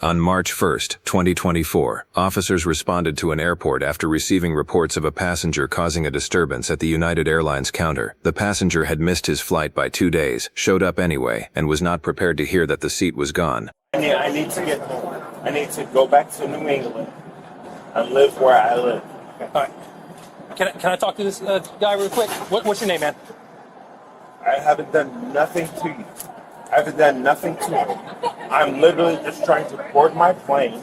On March 1, 2024, officers responded to an airport after receiving reports of a passenger causing a disturbance at the United Airlines counter. The passenger had missed his flight by 2 days, showed up anyway, and was not prepared to hear that the seat was gone. I need to get home. I need to go back to New England and live where I live. All right. Can I talk to this guy real quick? What's your name, man? I haven't done nothing to you. I haven't done nothing to you. I'm literally just trying to board my plane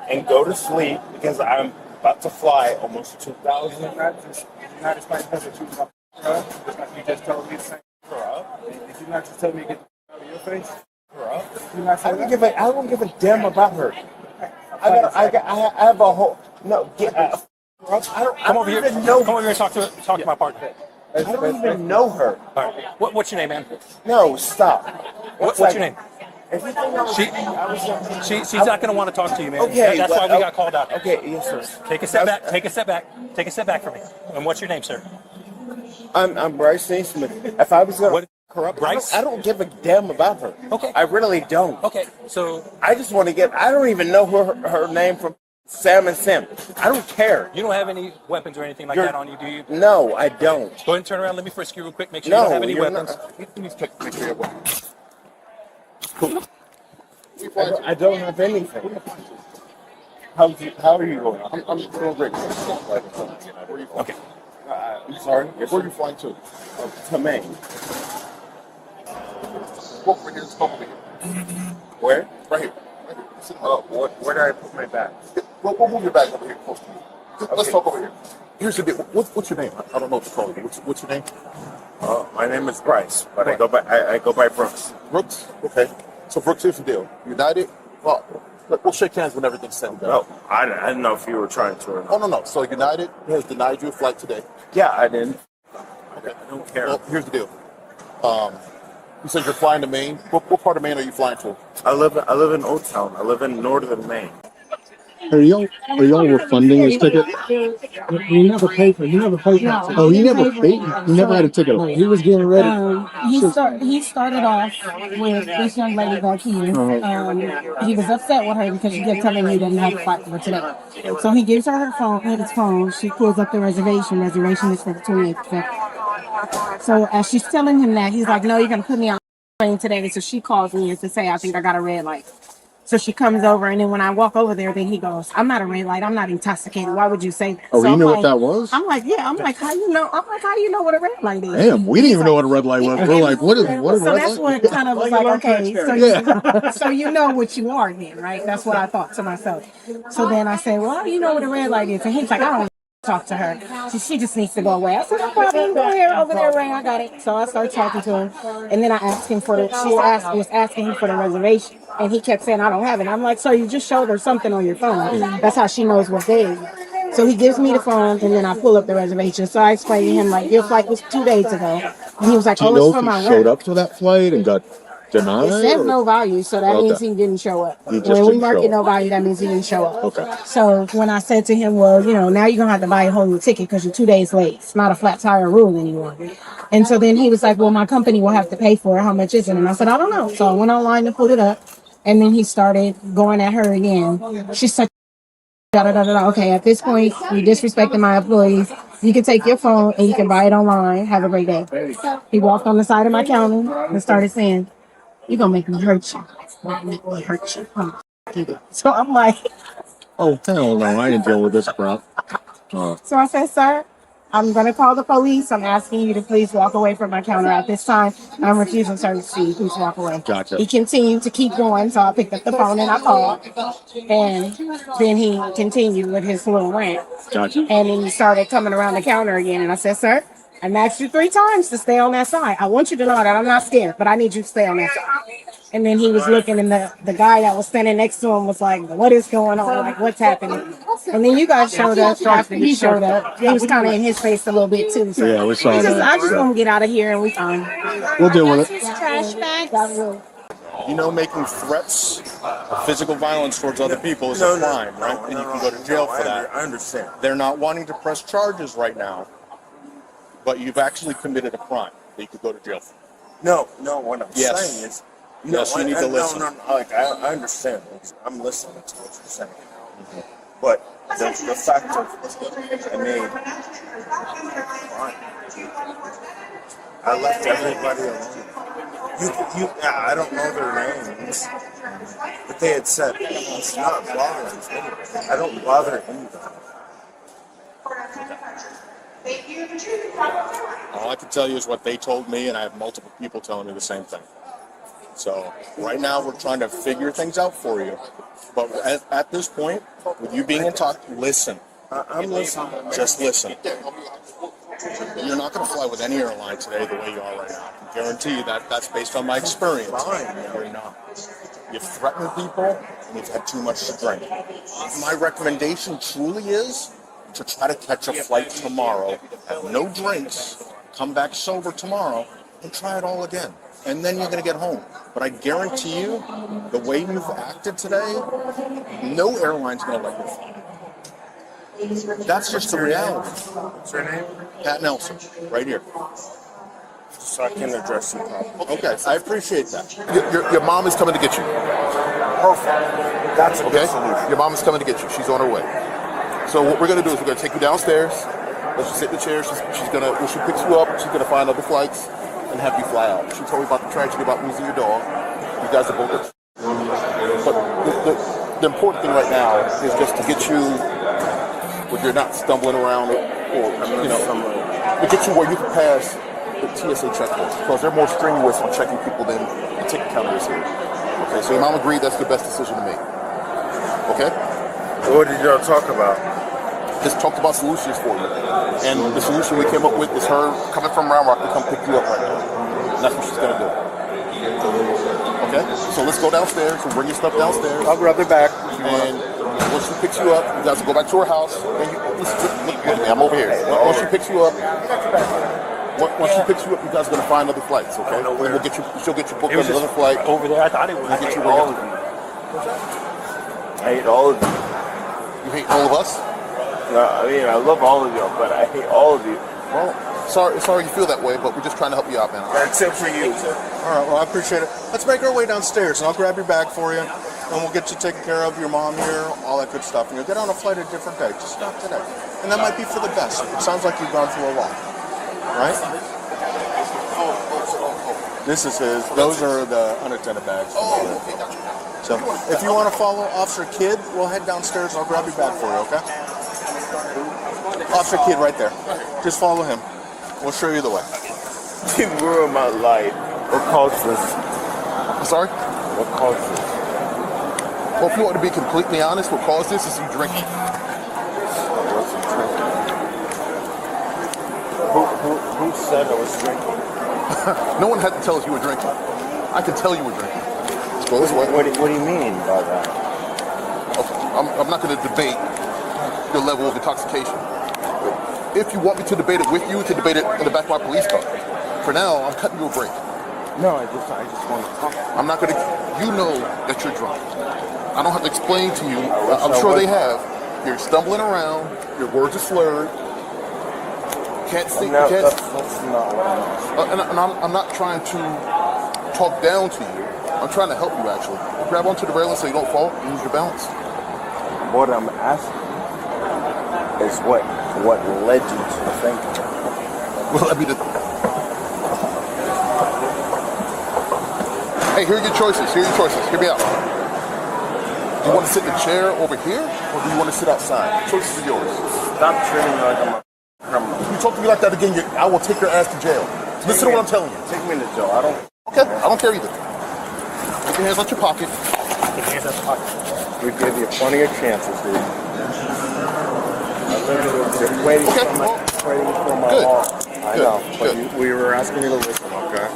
and go to sleep because I'm about to fly almost 2,000. You're not just playing because you you just told me to say, did you not just tell me to get the out of your face? I don't give a damn about her. I have a whole Come over here. Come over here and talk to my partner. I don't even know her. All right. What's your name, man? No, stop. What's your name? She's not going to want to talk to you, man. Okay, that's why we got called out. Okay, yes, sir. Take a step back. Take a step back. Take a step back from me. And what's your name, sir? I'm Bryce Smith. If I was going to corrupt, Bryce? I don't give a damn about her. Okay. I really don't. Okay, so I just want to get. I don't even know her name from Sam and Sam. I don't care. you don't have any weapons or anything like that on you, do you? No, I don't. Go ahead and turn around. Let me frisk you real quick. Make sure you don't have any weapons. Cool. I don't have anything. How are you going? I'm doing great. Where are you flying? Okay. I'm sorry. Where are you flying to? To Maine. Over here. Over here. Where? Right here. Where did I put my bag? We'll move your bag over here close to you. Let's Okay. talk over here. Here's the deal. What's your name? I don't know what to call you. What's your name? My name is Bryce, but I go by Brooks. Brooks? Okay. So Brooks, here's the deal. United, well, we'll shake hands when everything's settled down. No, I didn't know if you were trying to or not. Oh, no. So United has denied you a flight today. Yeah, I didn't. Okay. I don't care. Well, here's the deal. You said you're flying to Maine. What part of Maine are you flying to? I live in Old Town. I live in northern Maine. Are y'all refunding his ticket? He never paid for it. He never paid for it. Oh, he never paid? He never had a ticket. He was getting ready. He started off with this young lady back here. He was upset with her because she kept telling me he didn't have a flight for today. So he gives her his phone. She pulls up the reservation. Reservation is for the 28th. So as she's telling him that, he's like, no, you're going to put me on the plane today. So she calls me to say, I think I got a red light. So she comes over, and then when I walk over there, then he goes, I'm not a red light. I'm not intoxicated. Why would you say that? Oh, so you knew what that was? I'm like, yeah. I'm like, how do you know? I'm like, how do you know what a red light is? Damn, we didn't even know what a red light was. We're like, what is a So red that's light? what kind of was like, okay, so you know what you are then, right? That's what I thought to myself. So then I said, well, how do you know what a red light is? And he's like, I don't talk to her. She just needs to go away. I said, no problem. Go here, over there, Ray. I got it. So I started talking to him, and then I asked him was asking him for the reservation, and he kept saying, I don't have it. I'm like, so you just showed her something on your phone. That's how she knows what day it is. So he gives me the phone, and then I pull up the reservation. So I explained to him, like, your flight was 2 days ago. And he was like, Do you oh, know it's for if my he showed work. up to that flight and got denied? It says or- no value, so that means he didn't show up. He just When we didn't mark show it no up. value, that means he didn't show up. Okay. So when I said to him, well, now you're going to have to buy a whole new ticket because you're 2 days late. It's not a flat tire rule anymore. And so then he was like, well, my company will have to pay for it. How much is it? And I said, I don't know. So I went online to pull it up. And then he started going at her again. She's such Okay, at this point, you disrespecting my employees. You can take your phone and you can buy it online. Have a great day. He walked on the side of my counter and started saying, you're going to make me hurt you. Hurt you. So I'm like, Oh, hell no, I didn't deal with this crap. so I said, sir, I'm going to call the police. I'm asking you to please walk away from my counter at this time. I'm refusing service to you. Please walk away. Gotcha. He continued to keep going, so I picked up the phone and I called. And then he continued with his little rant. Gotcha. And then he started coming around the counter again. And I said, sir, I asked you 3 times to stay on that side. I want you to know that I'm not scared, but I need you to stay on that side. And then he was looking, and the guy that was standing next to him was like, what is going on? Like, what's happening? And then you guys showed up after he showed up. He was kind of in his face a little bit, too. So Yeah, we saw that. I just want to get out of here, and we fine. We'll deal with it. Trash bags. Making threats of physical violence towards other people is a crime, right? And you can go to jail for that. I understand. They're not wanting to press charges right now, but you've actually committed a crime that you could go to jail for. No, what I'm Yes. saying is, Yes, you need to listen. No, like I understand. I'm listening to what you're saying. But the fact of, I mean, I left everybody alone. I don't know their names, but they had said it's not bothering anybody. I don't bother anybody. All I can tell you is what they told me, and I have multiple people telling me the same thing. So right now we're trying to figure things out for you. But at this point, with you being in talk, listen. I'm listening. Just listen. You're not going to fly with any airline today the way you are right now. I can guarantee you that that's based on my experience. You're not. You've threatened people, and you've had too much to drink. My recommendation truly is to try to catch a flight tomorrow, have no drinks, come back sober tomorrow, and try it all again. And then you're going to get home. But I guarantee you, the way you've acted today, no airline's going to let you fly. That's just the reality. What's your name? Pat Nelson, right here. So I can address you properly. Okay, I appreciate that. Your mom is coming to get you. Perfect. That's a Okay? good solution. Your mom is coming to get you. She's on her way. So what we're going to do is we're going to take you downstairs. Let you sit in the chair. She's going to, when she picks you up, she's going to find other flights and have you fly out. She told me about the tragedy about losing your dog. You guys are both. But the important thing right now is just to get you where you're not stumbling around or to get you where you can pass the TSA checkpoint, because they're more strenuous on checking people than the ticket counter is here. Okay, so your mom agreed that's the best decision to make. Okay? What did y'all talk about? Just talked about solutions for you. And the solution we came up with is her coming from Round Rock to come pick you up right now. And that's what she's going to do. Okay? So let's go downstairs. We'll bring your stuff downstairs. I'll grab it back. And once she picks you up, you guys will go back to her house. And look at me, I'm over here. Once she picks you up, once she picks you up, you guys are going to find other flights, okay? And we'll get you, she'll get you booked on another flight. Over there, I thought it was. We'll get you all of you. I hate all of you. You hate all of us? No, I mean, I love all of you, but I hate all of you. Well, sorry you feel that way, but we're just trying to help you out, man. Except for you. All right, well, I appreciate it. Let's make our way downstairs, and I'll grab your bag for you, and we'll get you taken care of, your mom here, all that good stuff. And you'll get on a flight a different day, just not today. And that might be for the best. It sounds like you've gone through a lot, right? This is his. Those are the unattended bags. So if you want to follow Officer Kidd, we'll head downstairs, and I'll grab your bag for you, okay? Officer Kidd right there. Just follow him. We'll show you the way. You ruined my life. What caused this? I'm sorry? What caused this? Well, if you want to be completely honest, what caused this is you drinking. Who said I was drinking? No one had to tell us you were drinking. I can tell you were drinking. Let's go this way. What do you mean by that? Okay. I'm not going to debate your level of intoxication. If you want me to debate it with you, to debate it in the back of my police car. For now, I'm cutting you a break. No, I just want to talk. I'm not going to. You know that you're drunk. I don't have to explain to you. I'm sure they have. You're stumbling around. Your words are slurred. Can't see. No, that's not what I'm not trying to talk down to you. I'm trying to help you, actually. Grab onto the railing so you don't fall and lose your balance. What I'm asking is what led you to think. Well, hey, here are your choices. Hear me out. Do you want to sit in the chair over here, or do you want to sit outside? The choices are yours. Stop treating me like I'm a criminal. If you talk to me like that again, I will take your ass to jail. Listen to what I'm telling you. Take me to jail. I don't. Okay, I don't care either. Put your hands out your pocket. Take your hands out the pocket. We gave you plenty of chances, dude. I literally was just waiting for my Good. law. I Good. know, but Good. we were asking you to listen, okay?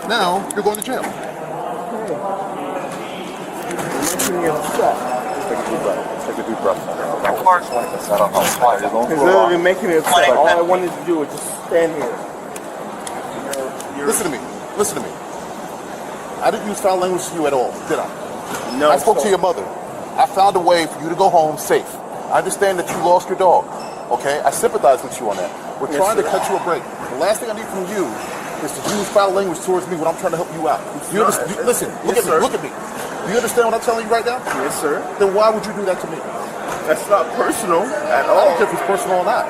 No, you're going to jail. You're making me upset. Take a deep breath. Take a deep breath. It's literally making me upset. All I wanted to do was just stand here. Listen to me. I didn't use foul language to you at all, did I? No. I spoke to your mother. I found a way for you to go home safe. I understand that you lost your dog. Okay? I sympathize with you on that. We're trying to cut you a break. The last thing I need from you is to use foul language towards me when I'm trying to help you out. You listen, look at me. Do you understand what I'm telling you right now? Yes, sir. Then why would you do that to me? That's not personal at I all. don't care if it's personal or not.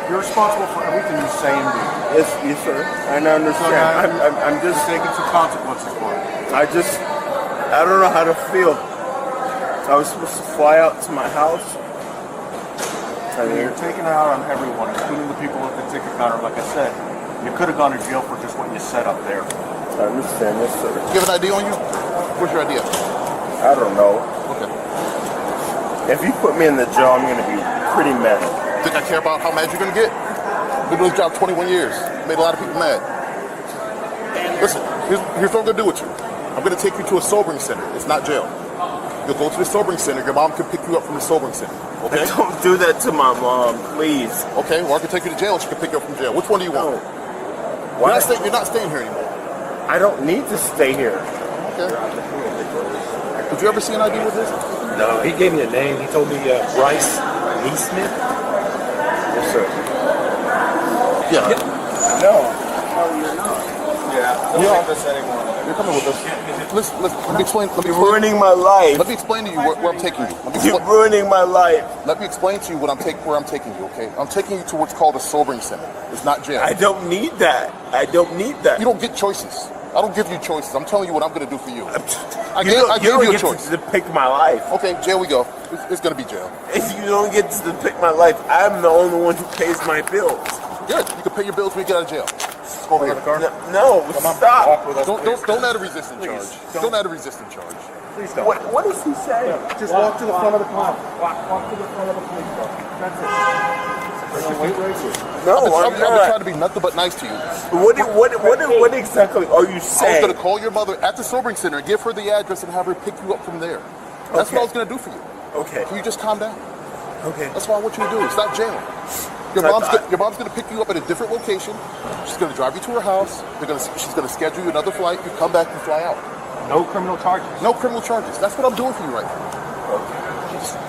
You're responsible for everything you say and do. Yes, sir. And I understand. I'm just taking some consequences for it. I don't know how to feel. I was supposed to fly out to my house. You're taking it out on everyone, including the people at the ticket counter. Like I said, you could have gone to jail for just what you said up there. I understand, yes, sir. You have an ID on you? What's your ID? I don't know. Okay. If you put me in the jail, I'm going to be pretty mad. Think I care about how mad you're going to get? Been doing this job 21 years. Made a lot of people mad. Listen, here's what I'm going to do with you. I'm going to take you to a sobering center. It's not jail. You'll go to the sobering center. Your mom can pick you up from the sobering center. Okay? Don't do that to my mom, please. Okay, well, I can take you to jail and she can pick you up from jail. Which one do you want? Why? You're not staying here anymore. I don't need to stay here. Okay. Did you ever see an ID with this? No, he gave me a name. He told me Bryce Smith. Yes, sir. Yeah. No. No, you're not. Yeah. Don't Yeah. take this anymore. You're coming with us. Listen, let me explain. You're ruining my life. Let me explain to you where I'm taking you. You're ruining my life. Let me explain to you where I'm taking you, okay? I'm taking you to what's called a sobering center. It's not jail. I don't need that. I don't need that. You don't get choices. I don't give you choices. I'm telling you what I'm going to do for you. I you gave you a get choice. to pick my life. Okay, jail we go. It's going to be jail. If you don't get to pick my life, I'm the only one who pays my bills. Good. You can pay your bills when you get out of jail. Let's go over here. No, stop. Walk with us, Don't add a resistant charge. Don't add a resistant charge. Please don't. What is he saying? Just walk to the front of the car. Walk to the front of the police car. That's it. Wait right here. No, I've been trying not. to be nothing but nice to you. What exactly are you I was saying? going to call your mother at the sobering center, give her the address, and have her pick you up from there. That's what I was going to do for you. Okay. Can you just calm down? Okay. That's what I want you to do. It's not jail. Your mom's going to pick you up at a different location. She's going to drive you to her house. She's going to schedule you another flight. You come back and fly out. No criminal charges. No criminal charges. That's what I'm doing for you right now. Okay.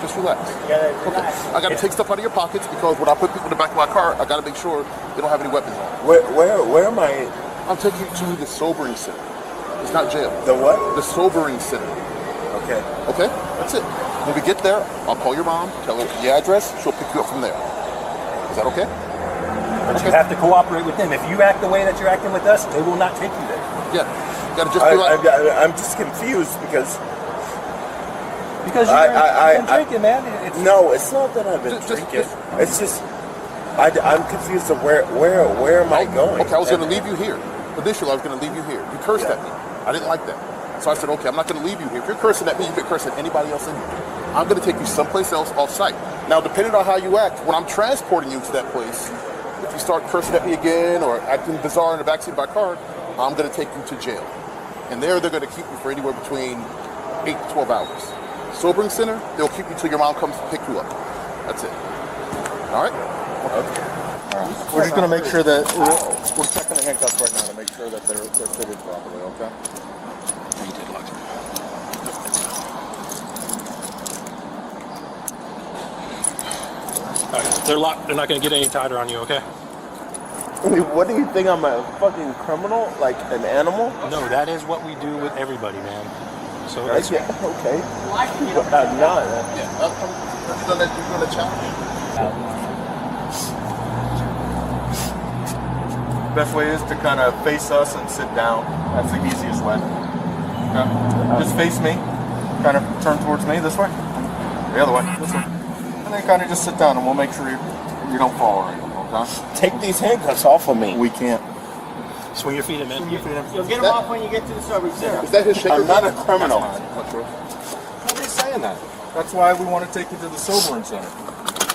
Just relax. Okay. I got to take stuff out of your pockets because when I put people in the back of my car, I got to make sure they don't have any weapons on. Where am I? I'm taking you to the sobering center. It's not jail. The what? The sobering center. Okay. Okay? That's it. When we get there, I'll call your mom, tell her the address, she'll pick you up from there. Is that okay? But you have to cooperate with them. If you act the way that you're acting with us, they will not take you there. Yeah. You gotta just be like... I'm just confused because you've been drinking, man. No, it's not that I've been drinking. It's just I'm confused of where am I going? Okay, I was going to leave you here. Initially, I was going to leave you here. You cursed at me. I didn't like that. So I said, okay, I'm not going to leave you here. If you're cursing at me, you can curse at anybody else in here. I'm going to take you someplace else off site. Now, depending on how you act, when I'm transporting you to that place, if you start cursing at me again or acting bizarre in the backseat of my car, I'm going to take you to jail. And there, they're going to keep you for anywhere between 8 to 12 hours. Sobering center, they'll keep you till your mom comes to pick you up. That's it. All right? Okay. All right. We're just going to make sure that we're checking the handcuffs right now to make sure that they're fitted properly, okay? All right, they're locked. They're not going to get any tighter on you, okay? What do you think? I'm a fucking criminal? Like an animal? No, that is what we do with everybody, man. So that's okay. I'm not. Yeah. You're going to challenge. Best way is to kind of face us and sit down. That's the easiest way. Okay? Just face me. Kind of turn towards me this way. The other way. This way. And then kind of just sit down and we'll make sure you don't fall or anything. Okay? Take these handcuffs off of me. We can't. Swing your feet in, man. You'll get them off when you get to the service center. Is that his shaker? I'm not a criminal. Nobody's saying that. That's why we want to take you to the sobering center.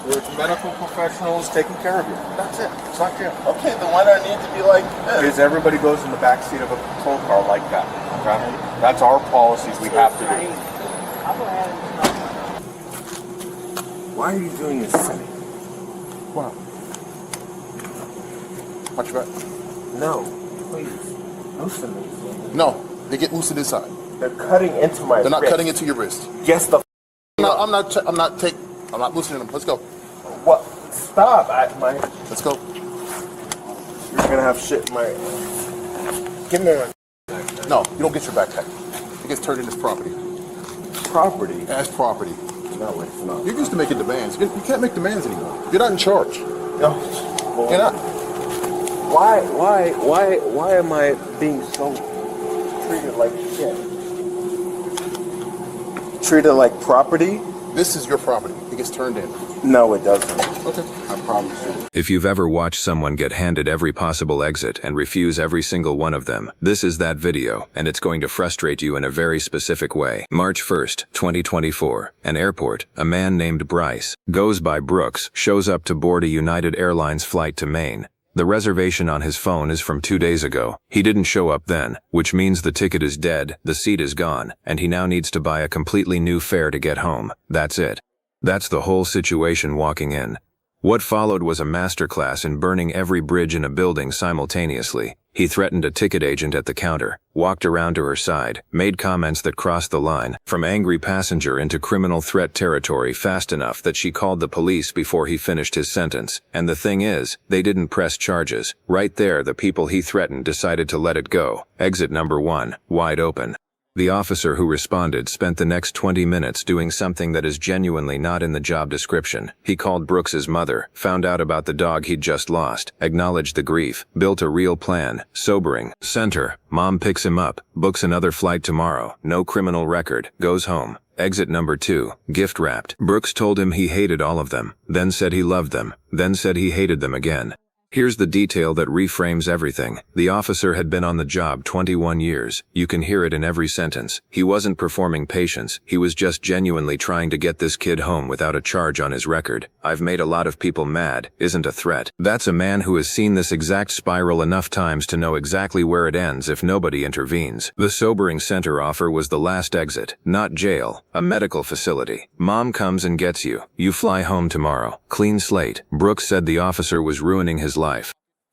There's medical professionals taking care of you. That's it. It's not jail. Okay, then why do I need to be like this? Because everybody goes in the back seat of a patrol car like that. Okay? That's our policies we have to do. Why are you doing this to me? Wow. Watch your back. No, please. Loosen me. No, they get loosened inside. They're cutting into my They're not wrist. cutting into your wrist. Yes, the I'm not loosening them. Let's go. what? Stop. Let's go. You're gonna have shit in my. Give me my No, you don't get your backpack. It gets turned in as property. property. As property. No, it's not. You're used to making demands. You can't make demands anymore. You're not in charge. No. Well, You're not. Why am I being so treated like shit? Treated like property? This is your property. It gets turned in. No, it doesn't. Okay. I promise you. If you've ever watched someone get handed every possible exit and refuse every single one of them, this is that video, and it's going to frustrate you in a very specific way. March 1st, 2024. An airport, a man named Bryce, goes by Brooks, shows up to board a United Airlines flight to Maine. The reservation on his phone is from 2 days ago. He didn't show up then, which means the ticket is dead, the seat is gone, and he now needs to buy a completely new fare to get home. That's it. That's the whole situation walking in. What followed was a masterclass in burning every bridge in a building simultaneously. He threatened a ticket agent at the counter, walked around to her side, made comments that crossed the line from angry passenger into criminal threat territory fast enough that she called the police before he finished his sentence. And the thing is, they didn't press charges. Right there, the people he threatened decided to let it go. Exit number 1, wide open. The officer who responded spent the next 20 minutes doing something that is genuinely not in the job description. He called Brooks's mother, found out about the dog he'd just lost, acknowledged the grief, built a real plan, sobering, sent her. Mom picks him up, books another flight tomorrow, no criminal record, goes home. Exit number 2, gift wrapped. Brooks told him he hated all of them, then said he loved them, then said he hated them again. Here's the detail that reframes everything. The officer had been on the job 21 years. You can hear it in every sentence. He wasn't performing patience. He was just genuinely trying to get this kid home without a charge on his record. I've made a lot of people mad, isn't a threat. That's a man who has seen this exact spiral enough times to know exactly where it ends if nobody intervenes. The sobering center offer was the last exit, not jail, a medical facility. Mom comes and gets you. You fly home tomorrow. Clean slate. Brooks said the officer was ruining his life.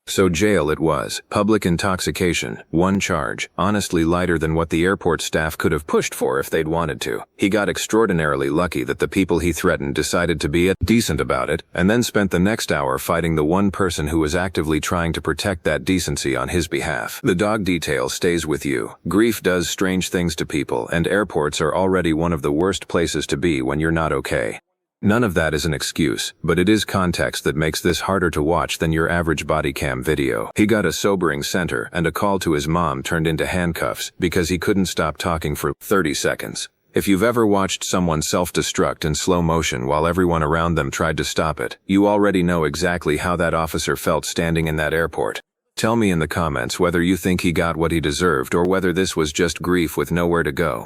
So jail it was. Public intoxication. 1 charge. Honestly lighter than what the airport staff could have pushed for if they'd wanted to. He got extraordinarily lucky that the people he threatened decided to be decent about it, and then spent the next hour fighting the one person who was actively trying to protect that decency on his behalf. The dog detail stays with you. Grief does strange things to people, and airports are already one of the worst places to be when you're not okay. None of that is an excuse, but it is context that makes this harder to watch than your average Bodycam video. He got a sobering center, and a call to his mom turned into handcuffs because he couldn't stop talking for 30 seconds. If you've ever watched someone self-destruct in slow motion while everyone around them tried to stop it, you already know exactly how that officer felt standing in that airport. Tell me in the comments whether you think he got what he deserved or whether this was just grief with nowhere to go.